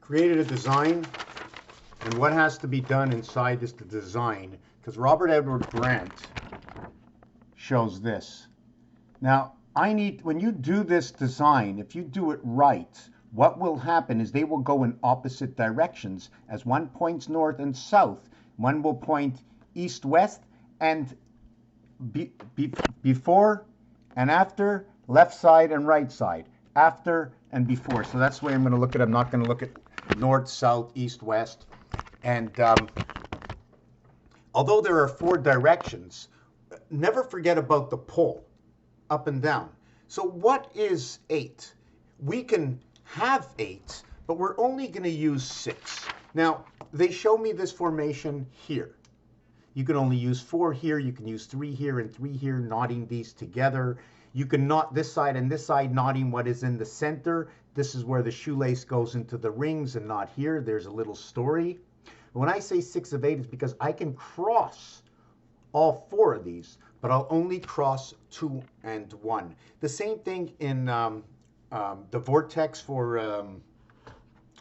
created a design, and what has to be done inside is the design, because Robert Edward Grant shows this. Now, when you do this design, if you do it right, what will happen is they will go in opposite directions. As one points north and south, one will point east-west, and before and after, left side and right side, after and before. So that's the way I'm going to look at it. I'm not going to look at north, south, east, west. And although there are 4 directions, never forget about the pole, up and down. So what is 8? We can have 8, but we're only going to use 6. Now, they show me this formation here. You can only use 4 here, you can use 3 here and 3 here, knotting these together. You can knot this side and this side, knotting what is in the center. This is where the shoelace goes into the rings and not here. There's a little story. When I say 6 of 8, it's because I can cross all 4 of these, but I'll only cross 2 and 1. The same thing in the vortex for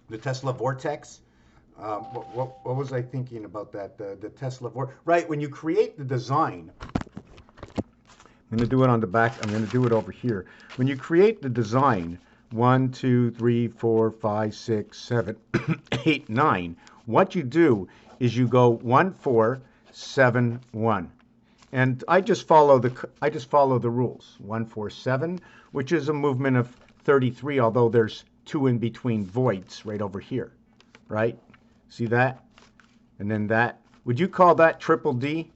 the Tesla vortex. What was I thinking about that? The Tesla vortex. Right, when you create the design, I'm going to do it on the back. I'm going to do it over here. When you create the design, 1, 2, 3, 4, 5, 6, 7, 8, 9. What you do is you go 1, 4, 7, 1. And I just follow the rules. 1, 4, 7, which is a movement of 33, although there's 2 in between voids right over here, right? See that? And then that. Would you call that triple D?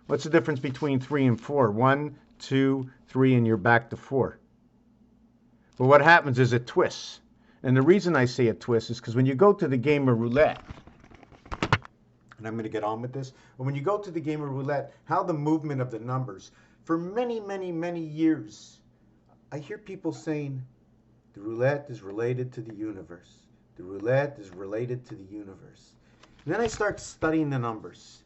What's the difference between 3 and 4? 1, 2, 3, and you're back to 4. But what happens is it twists. And the reason I say it twists is because when you go to the game of roulette, and I'm going to get on with this, but when you go to the game of roulette, how the movement of the numbers, for many, many, many years, I hear people saying, the roulette is related to the universe. The roulette is related to the universe. And then I start studying the numbers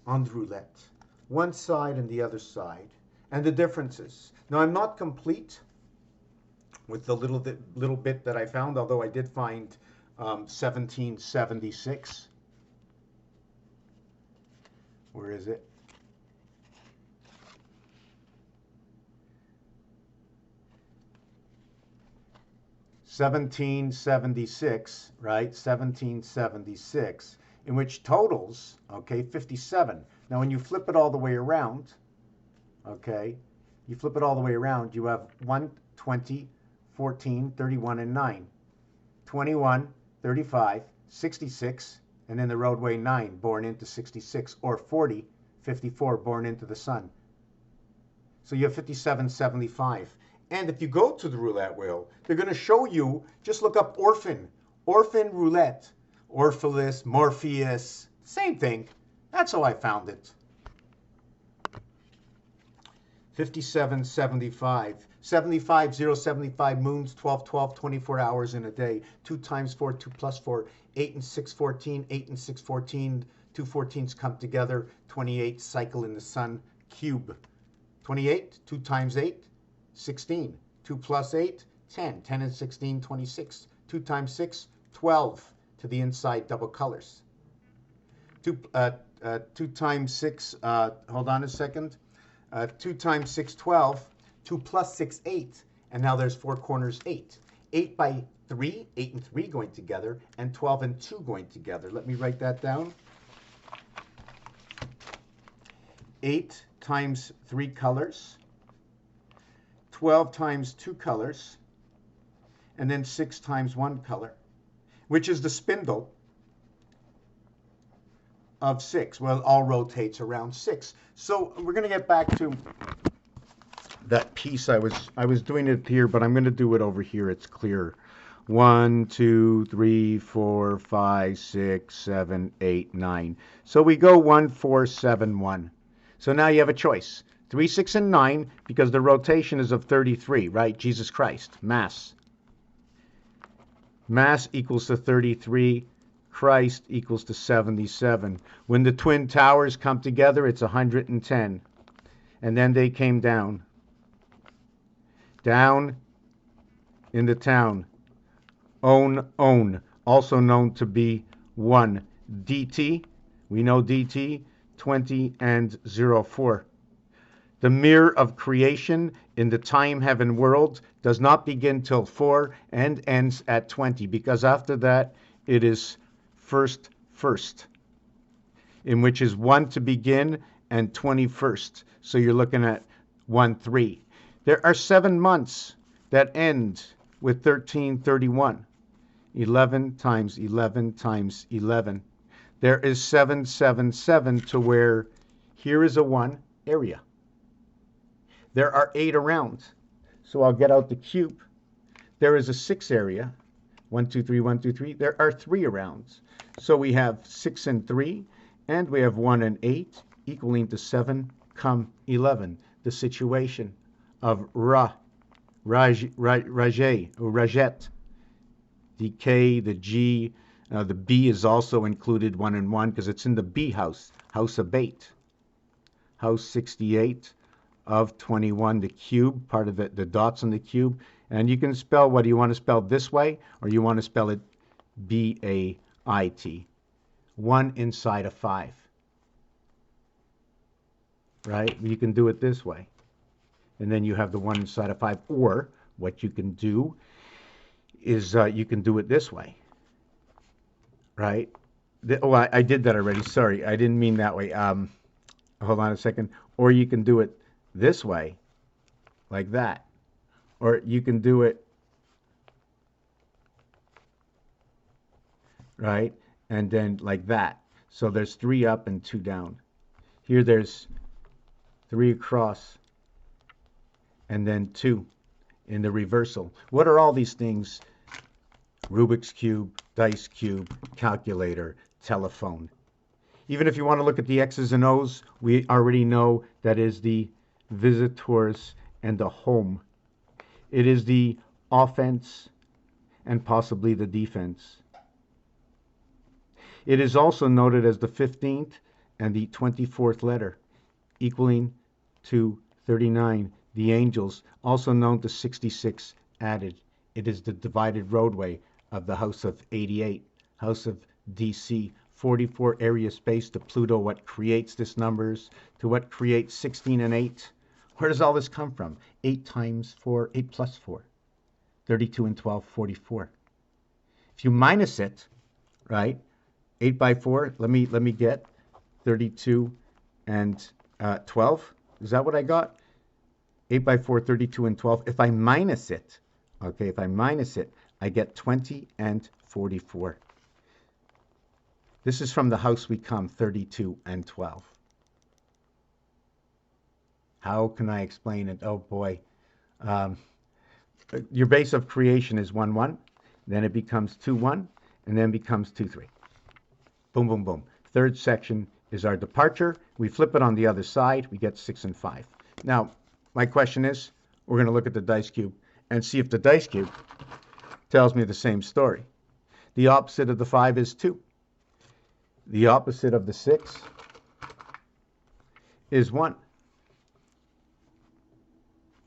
on the roulette, one side and the other side, and the differences. Now, I'm not complete with the little bit that I found, although I did find 1776. Where is it? $17.76, right? 1776, in which totals, okay, 57. Now, when you flip it all the way around, okay, you flip it all the way around, you have 1, 20, 14, 31, and 9. 21, 35, 66, and then the roadway 9, born into 66, or 40, 54, born into the sun. So you have 57.75. And if you go to the roulette wheel, they're going to show you, just look up orphan roulette, Orpheus, Morpheus, same thing. That's how I found it. 57.75. 75, 075 moons, 12, 12, 24 hours in a day. 2 times 4, 2 plus 4, 8 and 6, 14, 8 and 6, 14. 2 14s come together, 28, cycle in the sun, cube. 28, 2 times 8, 16. 2 plus 8, 10. 10 and 16, 26. 2 times 6, 12. To the inside, double colors. 2 times 6, hold on a second. 2 times 6, 12. 2 plus 6, 8. And now there's 4 corners, 8. 8 by 3, 8 and 3 going together, and 12 and 2 going together. Let me write that down. 8 times 3 colors. 12 times 2 colors. And then 6 times 1 color, which is the spindle of 6. Well, it all rotates around 6. So we're going to get back to that piece. I was doing it here, but I'm going to do it over here. It's clear. 1, 2, 3, 4, 5, 6, 7, 8, 9. So we go 1, 4, 7, 1. So now you have a choice. 3, 6, and 9, because the rotation is of 33, right? Jesus Christ, mass. Mass equals to 33. Christ equals to 77. When the twin towers come together, it's 110. And then they came down. Down in the town. own, also known to be 1 dt. We know dt, 20 and 04. The mirror of creation in the time heaven world does not begin till 4 and ends at 20, because after that it is first, in which is 1 to begin and 21st. So you're looking at 1, 3. There are 7 months that end with 1331. 11 times 11 times 11. There is 777 to where here is a 1 area. There are 8 around. So I'll get out the cube. There is a 6 area. 1, 2, 3, 1, 2, 3. There are 3 around. So we have 6 and 3, and we have 1 and 8, equaling to 7, 11. The situation of Rajet, the K, the G, the B is also included 1 and 1 because it's in the B house, house of 8. House 68 of 21, the cube, part of the dots on the cube. And you can spell, whether you want to spell this way or you want to spell it B-A-I-T. 1 inside of 5. Right? You can do it this way. And then you have the 1 inside of 5. Or what you can do is you can do it this way. Right? I did that already. Sorry, I didn't mean that way. Hold on a second. Or you can do it this way, like that. Or you can do it, right? And then like that. So there's 3 up and 2 down. Here there's 3 across and then 2 in the reversal. What are all these things? Rubik's Cube, Dice Cube, calculator, telephone. Even if you want to look at the X's and O's, we already know that is the visitors and the home. It is the offense and possibly the defense. It is also noted as the 15th and the 24th letter, equaling to 39. The angels, also known to 66 added. It is the divided roadway of the house of 88, house of DC, 44 area space to Pluto, what creates this numbers, to what creates 16 and 8. Where does all this come from? 8 times 4, 8 plus 4. 32 and 12, 44. If you minus it, right, 8 by 4, let me get 32 and 12. Is that what I got? 8 by 4, 32 and 12. If I minus it, okay, if I minus it, I get 20 and 44. This is from the house we come, 32 and 12. How can I explain it? Oh boy. Your base of creation is 1, 1. Then it becomes 2, 1. And then becomes 2, 3. Boom, boom, boom. Third section is our departure. We flip it on the other side. We get 6 and 5. Now, my question is, we're going to look at the dice cube and see if the dice cube tells me the same story. The opposite of the 5 is 2. The opposite of the 6 is 1.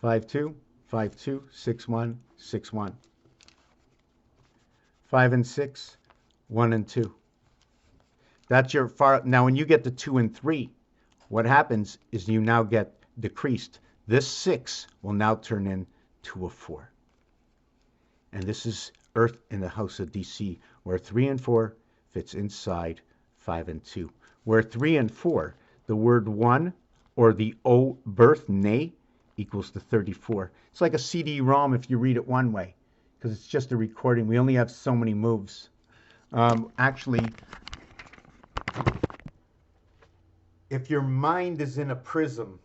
5, 2, 5, 2, 6, 1, 6, 1. 5 and 6, 1 and 2. That's your far. Now, when you get to 2 and 3, what happens is you now get decreased. This 6 will now turn into a 4. And this is Earth in the house of DC, where 3 and 4 fits inside 5 and 2. Where 3 and 4, the word 1 or the O birth nay equals to 34. It's like a CD-ROM if you read it one way, because it's just a recording. We only have so many moves. Actually, if your mind is in a prism,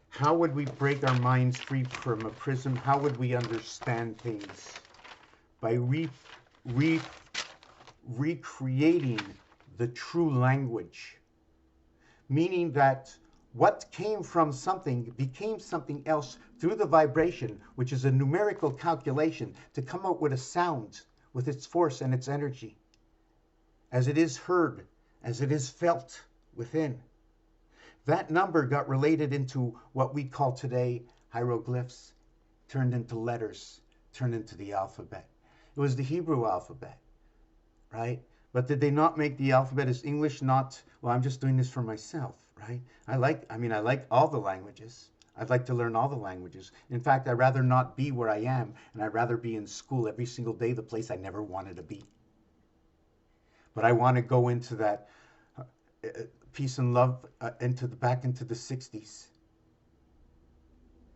how would we break our minds free from a prism? How would we understand things? By recreating the true language. Meaning that what came from something became something else through the vibration, which is a numerical calculation to come out with a sound with its force and its energy. As it is heard, as it is felt within. That number got related into what we call today hieroglyphs, turned into letters, turned into the alphabet. It was the Hebrew alphabet, right? But did they not make the alphabet as English? Not, well, I'm just doing this for myself, right? I like all the languages. I'd like to learn all the languages. In fact, I'd rather not be where I am, and I'd rather be in school every single day, the place I never wanted to be. But I want to go into that peace and love back into the 60s.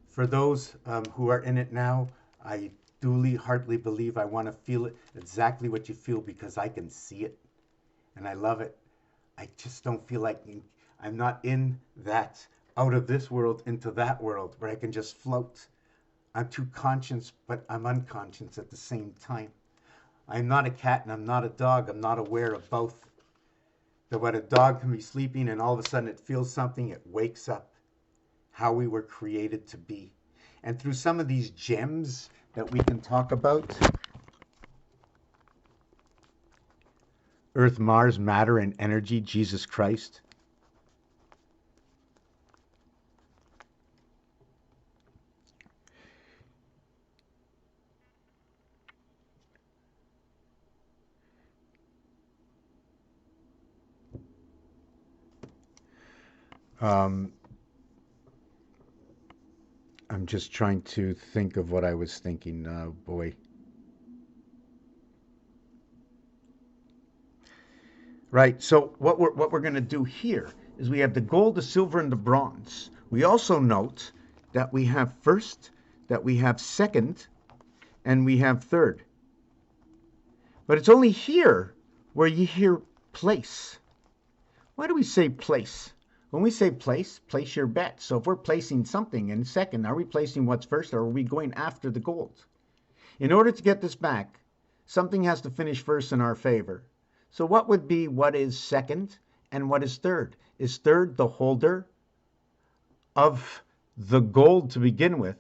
For those who are in it now, I duly, heartily believe I want to feel it exactly what you feel because I can see it and I love it. I just don't feel like I'm not in that, out of this world into that world where I can just float. I'm too conscious, but I'm unconscious at the same time. I'm not a cat and I'm not a dog. I'm not aware of both. That what a dog can be sleeping and all of a sudden it feels something, it wakes up. How we were created to be. And through some of these gems that we can talk about, Earth, Mars, matter, and energy, Jesus Christ. I'm just trying to think of what I was thinking. Boy. Right, so what we're going to do here is we have the gold, the silver, and the bronze. We also note that we have first, that we have second, and we have third. But it's only here where you hear place. Why do we say place? When we say place your bet. So if we're placing something in second, are we placing what's first or are we going after the gold? In order to get this back, something has to finish first in our favor. So what would be what is second and what is third? Is third the holder of the gold to begin with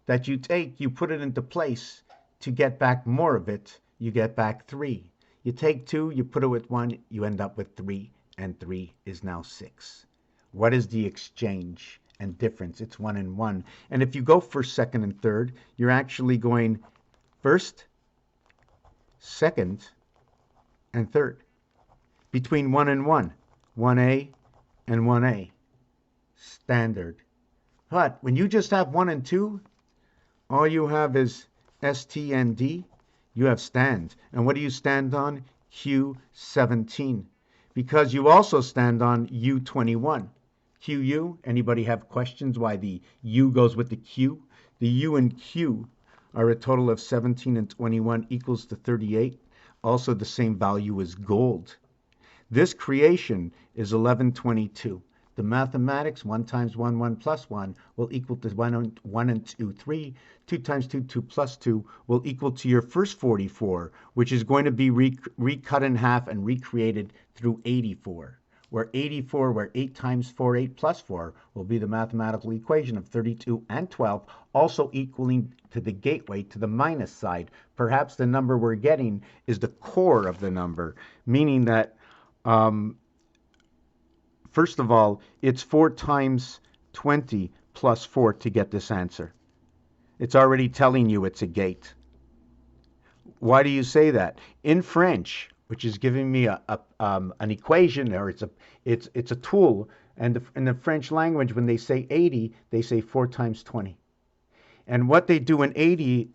that you take, you put it into place to get back more of it, you get back 3. You take 2, you put it with 1, you end up with 3, and 3 is now 6. What is the exchange and difference? It's 1 and 1. And if you go first, second, and third, you're actually going first, second, and third. Between 1 and 1. 1A and 1A. Standard. But when you just have 1 and 2, all you have is ST and D. You have stand. And what do you stand on? Q17. Because you also stand on U21. QU, anybody have questions why the U goes with the Q? The U and Q are a total of 17 and 21 equals to 38. Also the same value as gold. This creation is 1122. The mathematics, 1 times 1, 1 plus 1, will equal to 1 and 2, 3. 2 times 2, 2 plus 2, will equal to your first 44, which is going to be recut in half and recreated through 84. Where 84, where 8 times 4, 8 plus 4, will be the mathematical equation of 32 and 12, also equaling to the gateway to the minus side. Perhaps the number we're getting is the core of the number, meaning that first of all, it's 4 times 20 plus 4 to get this answer. It's already telling you it's a gate. Why do you say that? In French, which is giving me an equation, or it's a tool, and in the French language, when they say 80, they say 4 times 20. And what they do in 80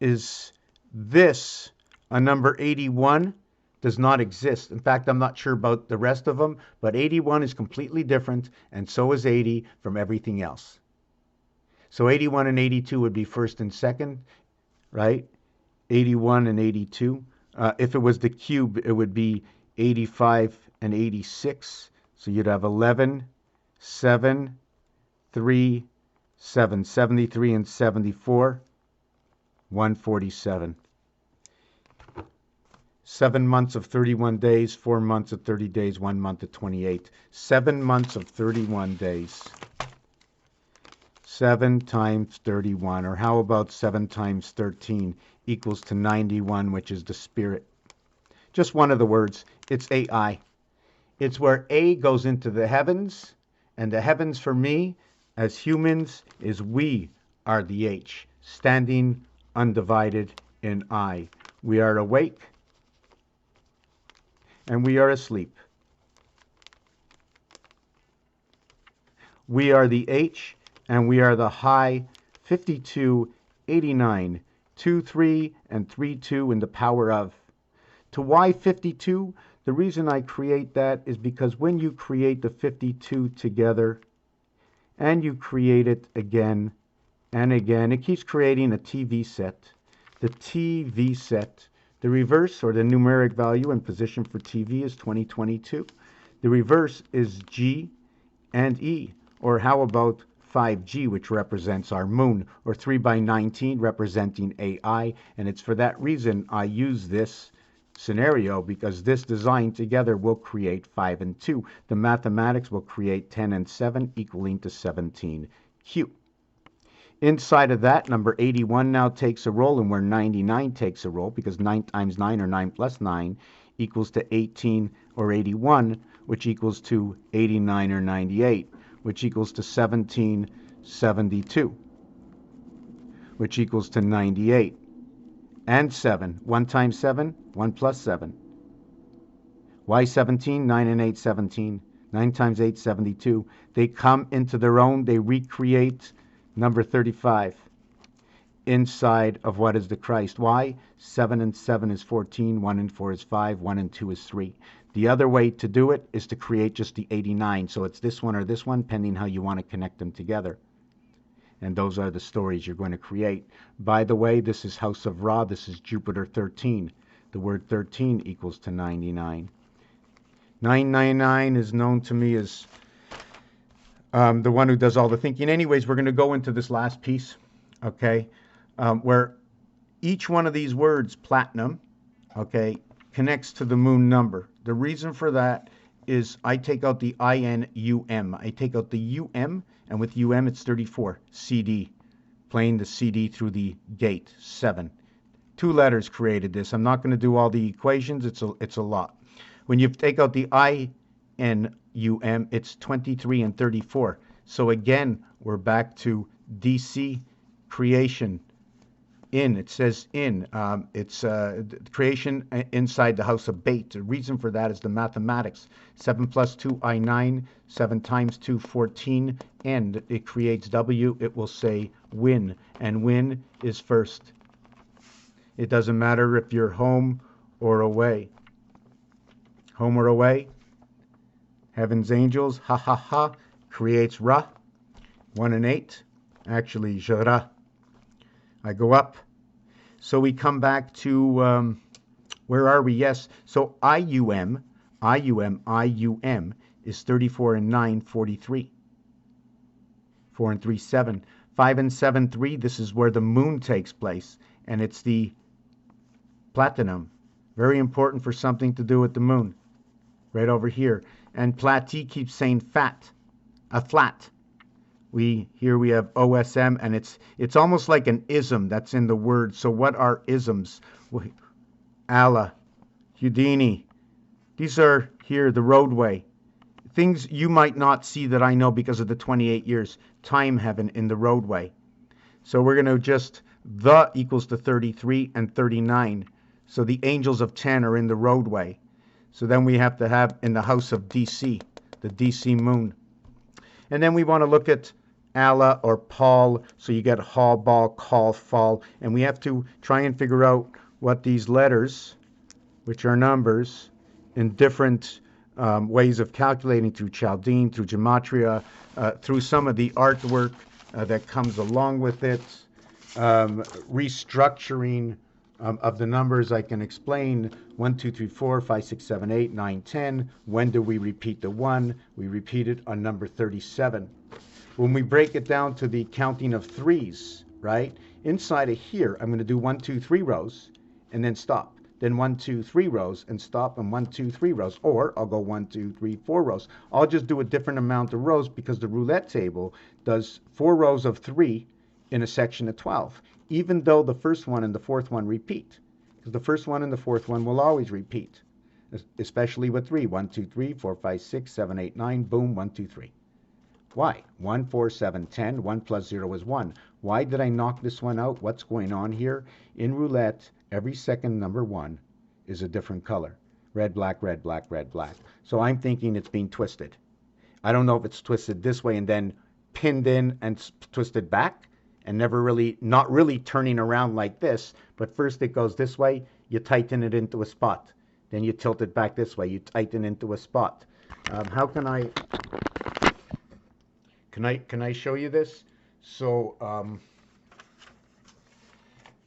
is this, a number 81, does not exist. In fact, I'm not sure about the rest of them, but 81 is completely different, and so is 80 from everything else. So 81 and 82 would be first and second, right? 81 and 82. If it was the cube, it would be 85 and 86. So you'd have 11, 7, 3, 7, 73 and 74, 147. 7 months of 31 days, 4 months of 30 days, 1 month of 28. 7 months of 31 days. 7 times 31, or how about 7 times 13 equals to 91, which is the spirit. Just one of the words, it's AI. It's where A goes into the heavens, and the heavens for me, as humans, is we are the H, standing undivided in I. we are awake, and we are asleep. We are the H, and we are the high 52, 89, 2, 3, and 3, 2 in the power of. To why 52? The reason I create that is because when you create the 52 together, and you create it again and again, it keeps creating a TV set. The TV set, the reverse or the numeric value and position for TV is 2022. The reverse is G and E. Or how about 5G, which represents our moon, or 3 by 19 representing AI. And it's for that reason I use this scenario, because this design together will create 5 and 2. The mathematics will create 10 and 7 equaling to 17Q. Inside of that, number 81 now takes a role, and where 99 takes a role, because 9 times 9 or 9 plus 9 equals to 18 or 81, which equals to 89 or 98, which equals to 1772, which equals to 98. And 7. 1 times 7, 1 plus 7. Why 17? 9 and 8, 17. 9 times 8, 72. They come into their own, they recreate number 35 inside of what is the Christ. Why? 7 and 7 is 14, 1 and 4 is 5, 1 and 2 is 3. The other way to do it is to create just the 89. So it's this one or this one, pending how you want to connect them together. And those are the stories you're going to create. By the way, this is House of Ra. This is Jupiter 13. The word 13 equals to 99. 999 is known to me as the one who does all the thinking. Anyways, we're going to go into this last piece, okay, where each one of these words, platinum, okay, connects to the moon number. The reason for that is I take out the I-N-U-M. I take out the U-M, and with U-M it's 34. CD, playing the CD through the gate, 7. 2 letters created this. I'm not going to do all the equations. It's a lot. When you take out the I-N-U-M, it's 23 and 34. So again, we're back to DC creation. In, it says in, it's creation inside the house of Bait. The reason for that is the mathematics. 7 plus 2, I9, 7 times 2, 14, and it creates W, it will say win, and win is first. It doesn't matter if you're home or away. Home or away, Heaven's Angels, ha ha ha, creates Ra, 1 and 8, actually Jara. I go up. So we come back to, where are we? Yes. So IUM is 34 and 9, 43. 4 and 3, 7. 5 and 7, 3. This is where the moon takes place. And it's the platinum. Very important for something to do with the moon. Right over here. And Platy keeps saying fat. A flat. Here we have OSM, and it's almost like an ism that's in the word. So what are isms? Allah, Houdini. These are here, the roadway. Things you might not see that I know because of the 28 years. Time heaven in the roadway. So we're going to just, the equals to 33 and 39. So the angels of 10 are in the roadway. So then we have to have in the house of DC, the DC moon. And then we want to look at Allah or Paul, so you get Hall, Ball, Call, Fall, and we have to try and figure out what these letters, which are numbers, in different ways of calculating through Chaldean, through Gematria, through some of the artwork that comes along with it, restructuring of the numbers. I can explain 1, 2, 3, 4, 5, 6, 7, 8, 9, 10. When do we repeat the 1? We repeat it on number 37. When we break it down to the counting of 3s, right? Inside of here, I'm going to do 1, 2, 3 rows and then stop. Then 1, 2, 3 rows and stop, and 1, 2, 3 rows. Or I'll go 1, 2, 3, 4 rows. I'll just do a different amount of rows because the roulette table does 4 rows of 3 in a section of 12, even though the first one and the fourth one repeat. Because the first one and the fourth one will always repeat, especially with 3. 1, 2, 3, 4, 5, 6, 7, 8, 9, boom, 1, 2, 3. Why? 1, 4, 7, 10. 1 plus 0 is 1. Why did I knock this one out? What's going on here? In roulette, every second number 1 is a different color. Red, black, red, black, red, black. So I'm thinking it's being twisted. I don't know if it's twisted this way and then pinned in and twisted back and never really, not really turning around like this, but first it goes this way, you tighten it into a spot. Then you tilt it back this way, you tighten into a spot. How can I show you this? So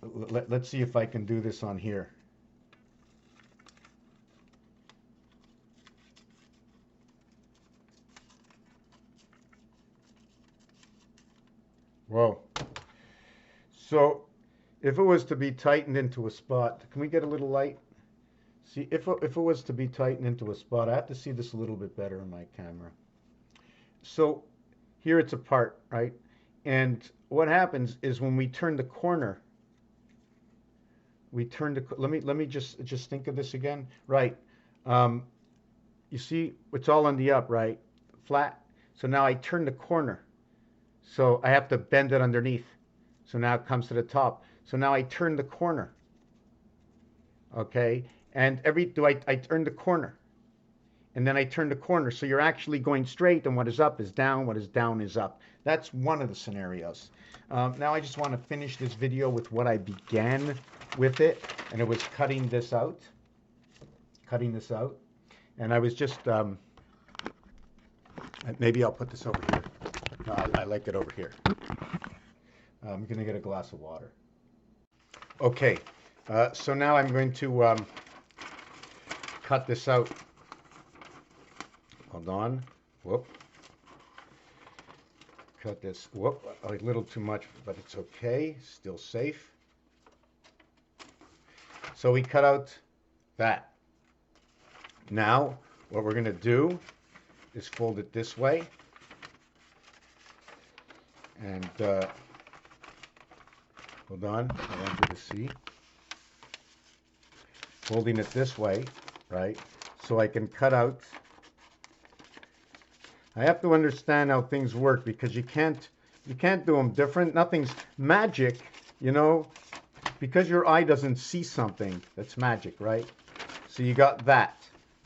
let's see if I can do this on here. Whoa. So if it was to be tightened into a spot, can we get a little light? See, if it was to be tightened into a spot, I have to see this a little bit better on my camera. So here it's apart, right? And what happens is when we turn the corner, let me just think of this again. Right. You see, it's all on the up, right? Flat. So now I turn the corner. So I have to bend it underneath. So now it comes to the top. So now I turn the corner. Okay? And I turn the corner. And then I turn the corner. So you're actually going straight, and what is up is down, what is down is up. That's one of the scenarios. Now I just want to finish this video with what I began with it, and it was cutting this out. And I was just, maybe I'll put this over here. No, I like it over here. I'm going to get a glass of water. Okay, so now I'm going to cut this out. Hold on. Whoop. Cut this. Whoop. A little too much, but it's okay. Still safe. So we cut out that. Now, what we're going to do is fold it this way. And hold on. I want you to see. Folding it this way, right? So I can cut out. I have to understand how things work, because you can't do them different. Nothing's magic, you know, because your eye doesn't see something. That's magic, right? So you got that.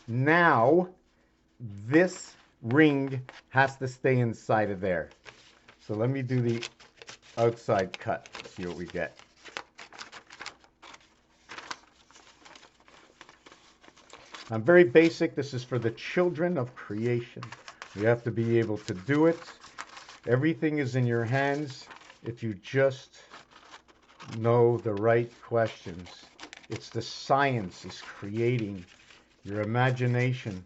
Now this ring has to stay inside of there. So let me do the outside cut. See what we get. I'm very basic. This is for the children of creation. You have to be able to do it. Everything is in your hands if you just know the right questions. It's the science is creating your imagination.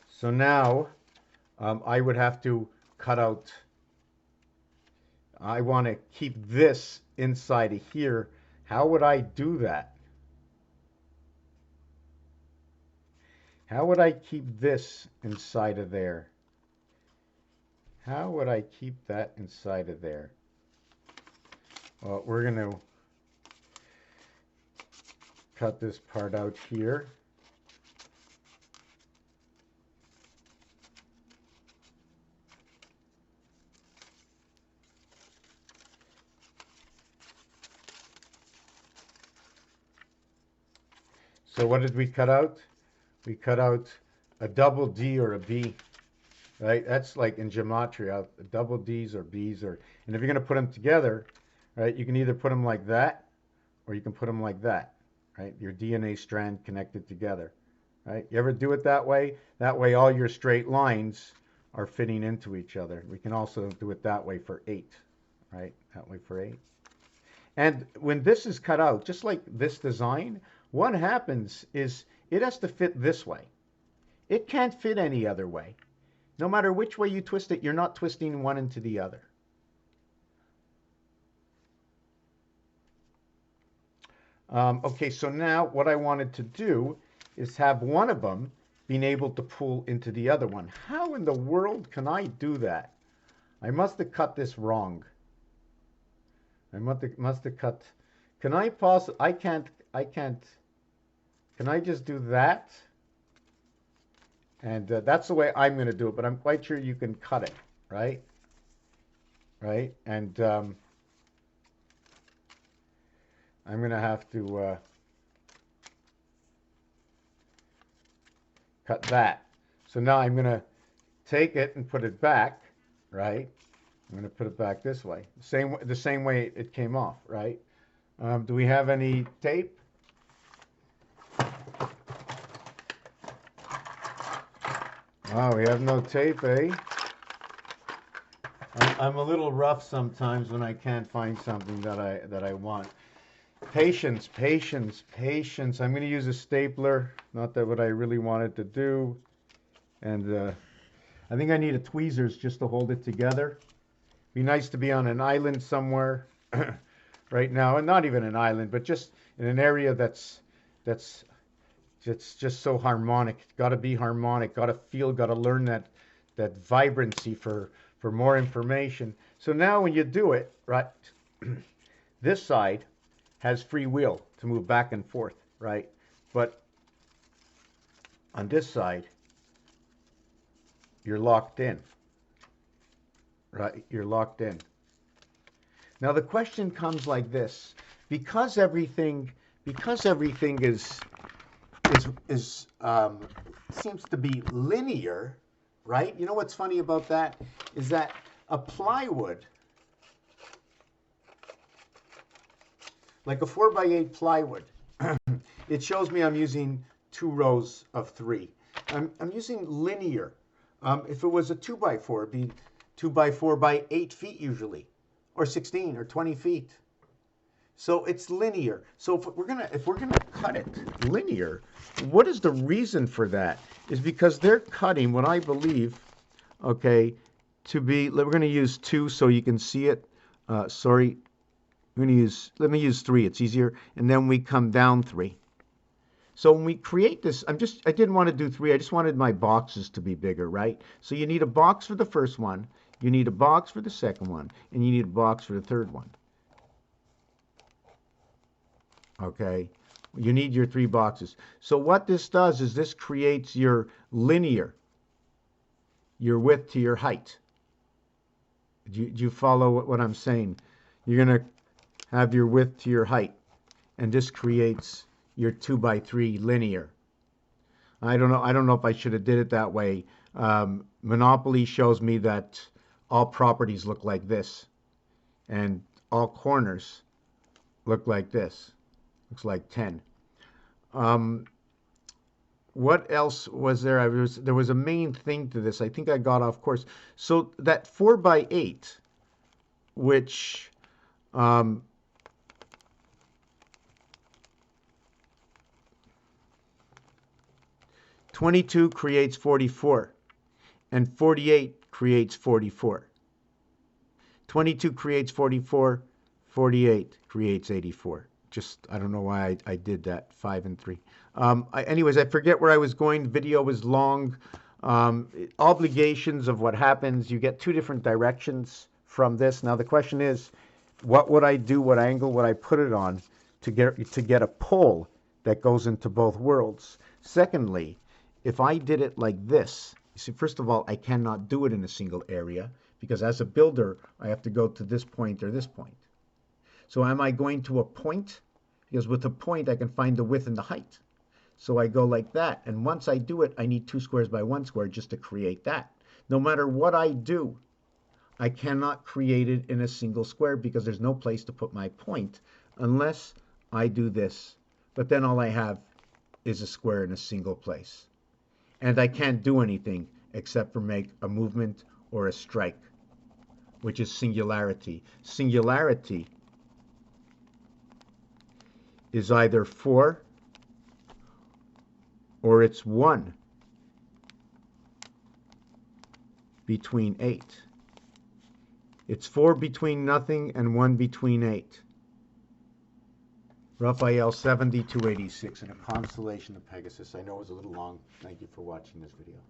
So now I would have to cut out. I want to keep this inside of here. How would I do that? How would I keep this inside of there? How would I keep that inside of there? Well, we're going to cut this part out here. So what did we cut out? We cut out a double D or a B, right? That's like in gematria, double D's or B's, and if you're going to put them together, right, you can either put them like that or you can put them like that, right? Your DNA strand connected together, right? You ever do it that way? That way all your straight lines are fitting into each other. We can also do it that way for 8, right? That way for 8. And when this is cut out, just like this design, what happens is it has to fit this way. It can't fit any other way. No matter which way you twist it, you're not twisting one into the other. Okay, so now what I wanted to do is have one of them being able to pull into the other one. How in the world can I do that? I must have cut this wrong. I must have cut. Can I pause? I can't. Can I just do that? And that's the way I'm going to do it, but I'm quite sure you can cut it, right? Right? And I'm going to have to cut that. So now I'm going to take it and put it back, right? I'm going to put it back this way, the same way it came off, right? Do we have any tape? Oh, we have no tape, eh? I'm a little rough sometimes when I can't find something that I want. Patience, patience, patience. I'm going to use a stapler. Not that what I really wanted to do. And I think I need a tweezers just to hold it together. Be nice to be on an island somewhere right now, and not even an island, but just in an area that's just so harmonic. Got to be harmonic. Got to feel. Got to learn that vibrancy for more information. So now when you do it, right, this side has free will to move back and forth, right? But on this side, you're locked in, right? You're locked in. Now the question comes like this: because everything is seems to be linear, right? You know what's funny about that is that a plywood, like a 4x8 plywood, it shows me I'm using 2 rows of 3. I'm using linear. If it was a 2x4, it'd be 2x4 by 8 feet usually, or 16 or 20 feet. So it's linear. So if we're gonna cut it linear, what is the reason for that? Is because they're cutting what I believe, okay, to be. We're gonna use 2 so you can see it. Sorry, let me use 3. It's easier, and then we come down 3. So when we create this, I didn't want to do 3. I just wanted my boxes to be bigger, right? So you need a box for the first one, you need a box for the second one, and you need a box for the third one. Okay, you need your 3 boxes. So what this does is this creates your linear, your width to your height. Do you follow what I'm saying? You're going to have your width to your height, and this creates your 2x3 linear. I don't know if I should have did it that way. Monopoly shows me that all properties look like this, and all corners look like this. Looks like 10. What else was there? There was a main thing to this. I think I got off course. So that 4x8, which 22 creates 44, and 48 creates 44. 22 creates 44, 48 creates 84. I don't know why I did that, 5 and 3. Anyways, I forget where I was going. The video was long. Obligations of what happens. You get 2 different directions from this. Now the question is, what would I do? What angle would I put it on to get a pull that goes into both worlds? Secondly, if I did it like this, you see, first of all, I cannot do it in a single area because as a builder, I have to go to this point or this point. So am I going to a point? Because with a point, I can find the width and the height. So I go like that. And once I do it, I need 2 squares by 1 square just to create that. No matter what I do, I cannot create it in a single square because there's no place to put my point unless I do this. But then all I have is a square in a single place. And I can't do anything except for make a movement or a strike, which is singularity. Singularity is either 4 or it's 1 between 8. It's 4 between nothing and 1 between 8. Raphael 7286 in a constellation of Pegasus. I know it was a little long. Thank you for watching this video.